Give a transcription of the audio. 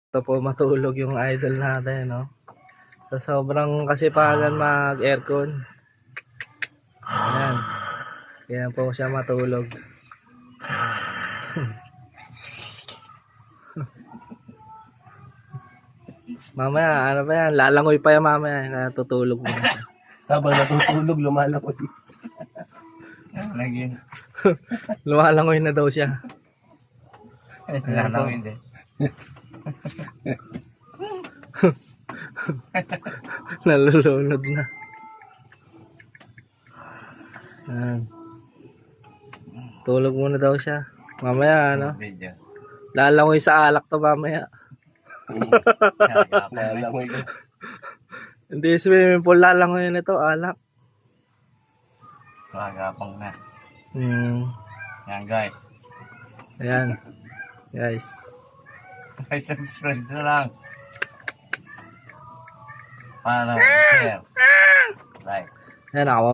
Ito po matulog yung idol natin, no? Sa sobrang kasipagan mag-aircon. Ayan. Kaya po siya matulog. Mamaya, ano pa yan? Lalangoy pa yan mamaya. Kaya tutulog muna siya. Habang natutulog, lumalangoy. Lagyan. Lumalangoy na daw siya. Lalangoy din. Nalulunod na. Ayan. Tulog muna daw siya. Mamaya, ano? Lalangoy sa alak to mamaya. Lalangoy ko. Hindi swimming pool, lalangoy nito, alak. Magapang na. Yan guys. Ayan. Guys. Ay, subscribe na lang. Para share. Like. Ayan, ako.